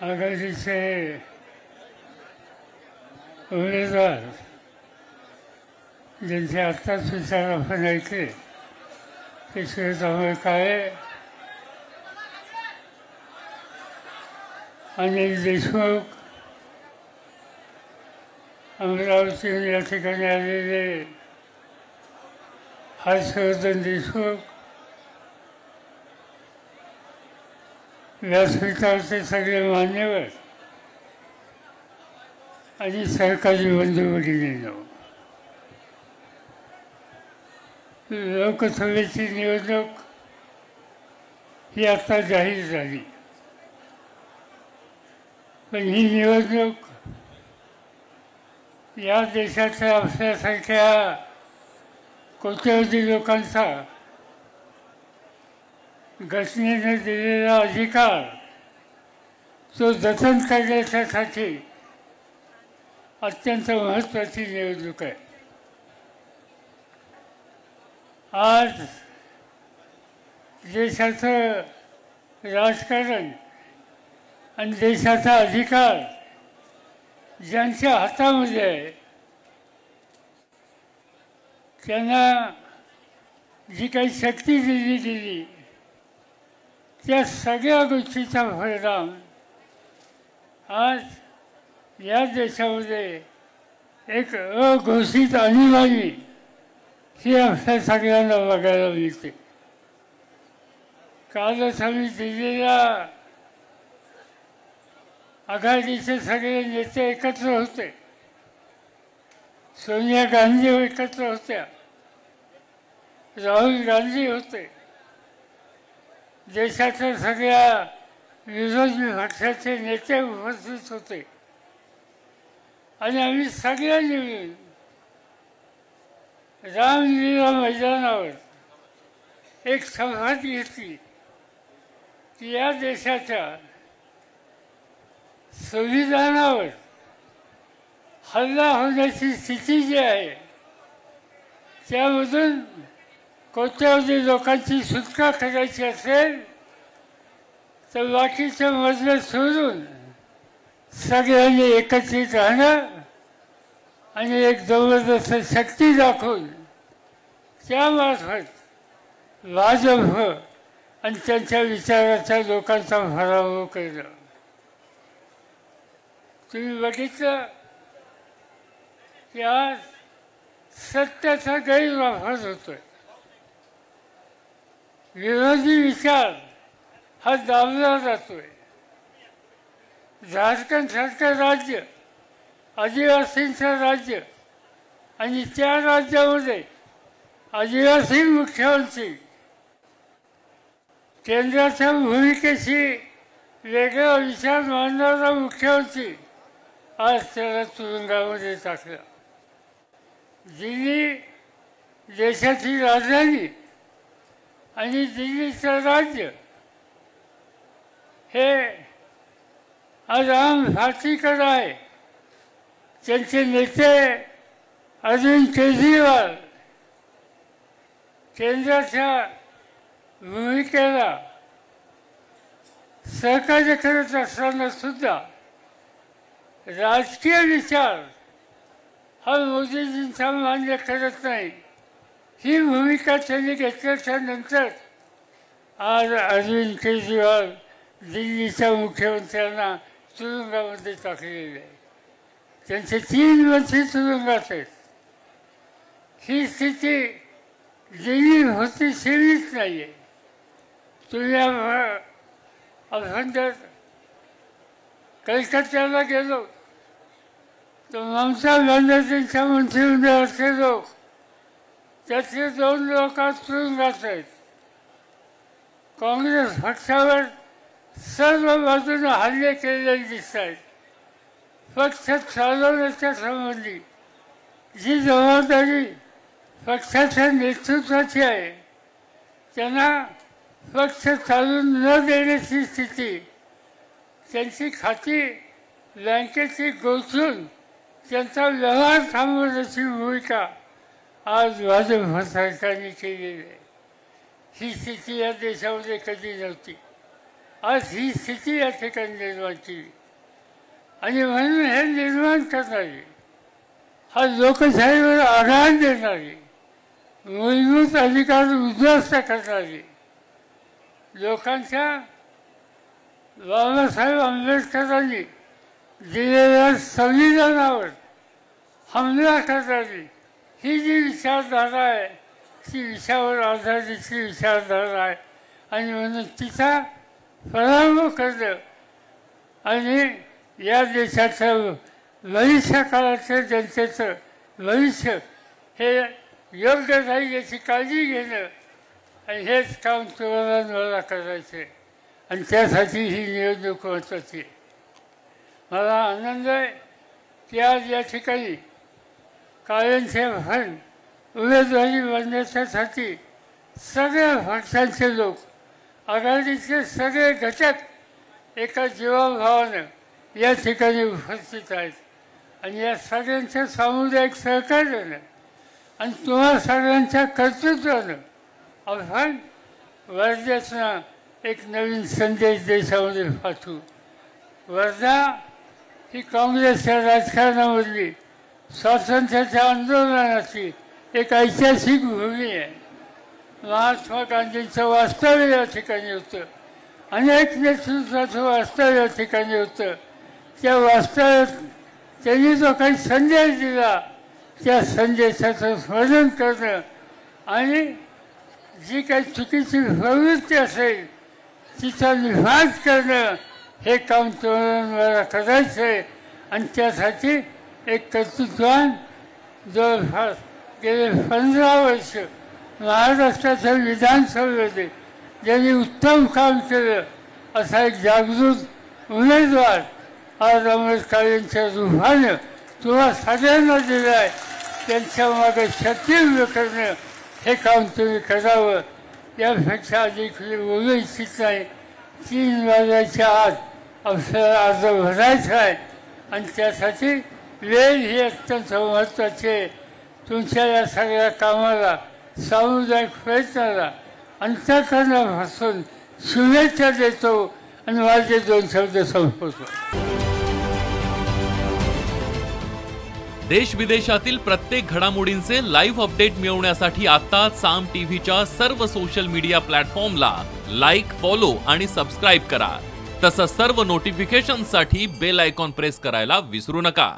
आघाडीचे उमेदवार ज्यांचे आत्ताच विचार आपण ऐकले ते शिवराम काळे, अनिल देशमुख, अमरावतीहून या ठिकाणी आलेले हर्षवर्धन देशमुख, व्यासपीठावरचे सगळे मान्यवर आणि सहकारी बंधू भगिनींनो, लोकसभेची निवडणूक ही आता जाहीर झाली, पण ही निवडणूक या देशाच्या आपल्यासारख्या कोट्यवधी लोकांचा घटनेने दिलेला अधिकार तो जतन करण्यासाठी अत्यंत महत्त्वाची निवडणूक आहे. आज देशाचं राजकारण आणि देशाचा अधिकार ज्यांच्या हातामध्ये आहे त्यांना जी काही शक्ती दिली गेली त्या सगळ्या गोष्टीचा परिणाम आज या देशामध्ये एक अघोषित आणीबाणी ही आपल्या सगळ्यांना बघायला मिळते. कालच आम्ही दिल्लीला आघाडीचे सगळे नेते एकत्र होते, सोनिया गांधी एकत्र होत्या, राहुल गांधी होते, देशाच्या सगळ्या विरोधी पक्षाचे नेते उपस्थित होते आणि आम्ही सगळ्यांनी मिळून रामलीला मैदानावर एक शपथ घेतली की या देशाच्या संविधानावर हल्ला होण्याची स्थिती जी आहे त्यामधून कोट्यावधी लोकांची सुटका करायची असेल तर बाकीचे मतभेद सोडून सगळ्यांनी एकत्रित राहणं आणि एक जबरदस्त शक्ती दाखवून त्यामार्फत भाजप आणि त्यांच्या विचाराच्या लोकांचा पराभव करणं. तुम्ही बघितलं की आज सत्याचा गैरवापर होतोय, विरोधी विचार हा दाबला जातोय. झारखंडसारखं राज्य आदिवासींचं राज्य आणि त्या राज्यामध्ये आदिवासी मुख्यमंत्री केंद्राच्या भूमिकेशी वेगळा विचार मांडणारा मुख्यमंत्री आज त्याला तुरुंगामध्ये टाकला. दिल्ली देशाची राजधानी आणि दिल्लीचं राज्य हे आज आम फाटीकडे आहे. त्यांचे नेते अरविंद केजरीवाल केंद्राच्या भूमिकेला सहकार्य करत असताना सुद्धा राजकीय विचार हा मोदीजींचा मान्य करत नाही. ही भूमिका त्यांनी घेतल्याच्या नंतर आज अरविंद केजरीवाल दिल्लीच्या मुख्यमंत्र्यांना तुरुंगामध्ये टाकलेले आहे. त्यांचे 3 मंत्री तुरुंगात आहेत. ही स्थिती दिल्ली होती सीमित नाही आहे. तुम्ही आपण जर कलकत्त्याला गेलो तर ममता बॅनर्जींच्या मंत्रिमंडळाचे लोक त्यातले 2 लोक तुरुंगात आहेत. काँग्रेस पक्षावर सर्व बाजूने हल्ले केलेले दिसत आहेत. पक्ष चालवण्याच्या संबंधी जी जबाबदारी पक्षाच्या नेतृत्वाची आहे त्यांना पक्ष चालून न देण्याची स्थिती, त्यांची खाती बँकेची गोठून त्यांचा व्यवहार थांबवण्याची भूमिका आज भाजप सरकारने केलेली आहे. ही स्थिती या देशामध्ये कधी नव्हती. आज ही स्थिती या ठिकाणी निर्माण केली आणि म्हणून हे निर्माण करणारी, हा लोकशाहीवर आघात देणारी, मूलभूत अधिकार उद्ध्वस्त करणारी, लोकांच्या बाबासाहेब आंबेडकरांनी दिलेल्या संविधानावर हमला करणारी ही जी विचारधारा आहे, ती विषयावर आधारित विचारधारा आहे आणि म्हणून तिचा पराभव करणं आणि या देशाचं भविष्य काळाचं जनतेचं भविष्य हे योग्य राहील याची काळजी घेणं आणि हेच काम तुम्हाला करायचं आहे आणि त्यासाठी ही निवडणूक महत्त्वाची आहे. मला आनंद आहे की आज या ठिकाणी कायमचे फंड उमेदवारी बनण्याच्यासाठी सगळ्या पक्षांचे लोक, आघाडीचे सगळे घटक एका जीवाभावानं या ठिकाणी उपस्थित आहेत आणि या सगळ्यांच्या सामुदायिक सहकार्यानं आणि तुम्हा सगळ्यांच्या कर्तृत्वानं आपण वर्ध्याचा एक नवीन संदेश देशामध्ये पाठवू. वर्धा ही काँग्रेसच्या राजकारणामधली स्वातंत्र्याच्या आंदोलनाची एक ऐतिहासिक भूमी आहे. महात्मा गांधींचं वास्तव्य या ठिकाणी होतं, अनेक नेतृत्वाचं वास्तव्य या ठिकाणी होतं. त्या वास्तव्यात त्यांनी जो काही संदेश दिला त्या संदेशाचं स्मरण करणं आणि जी काही चुकीची प्रवृत्ती असेल तिचा निषेध करणं हे काम तुम्हाला करायचं आहे आणि त्यासाठी एक कर्तृत्वान जवळपास गेले 15 वर्ष महाराष्ट्राच्या विधानसभेमध्ये ज्यांनी उत्तम काम केलं असा एक जागृत उमेदवार आज आंबेडकरांच्या रूपानं तुम्हा सगळ्यांना दिलं आहे. त्यांच्या मागे शक्ती उभं करणं हे काम तुम्ही करावं. यापेक्षा अधिक बोलू इच्छित नाही. 3 वाजायच्या आत आपल्याला अर्ज भरायचा आहे आणि त्यासाठी वेळ ही अत्यंत महत्त्वाची आहे. तुमच्या या सगळ्या कामाला, सामुदायिक प्रयत्नाला अंतःकरणापासून शुभेच्छा देतो आणि माझे 2 शब्द संपवतो. देश विदेशातील प्रत्येक घडामोडींचे लाईव्ह अपडेट मिळवण्यासाठी आता साम टीव्हीच्या सर्व सोशल मीडिया प्लॅटफॉर्मला लाईक, फॉलो आणि सबस्क्राईब करा. तसंच सर्व नोटिफिकेशनसाठी बेल आयकॉन प्रेस करायला विसरू नका.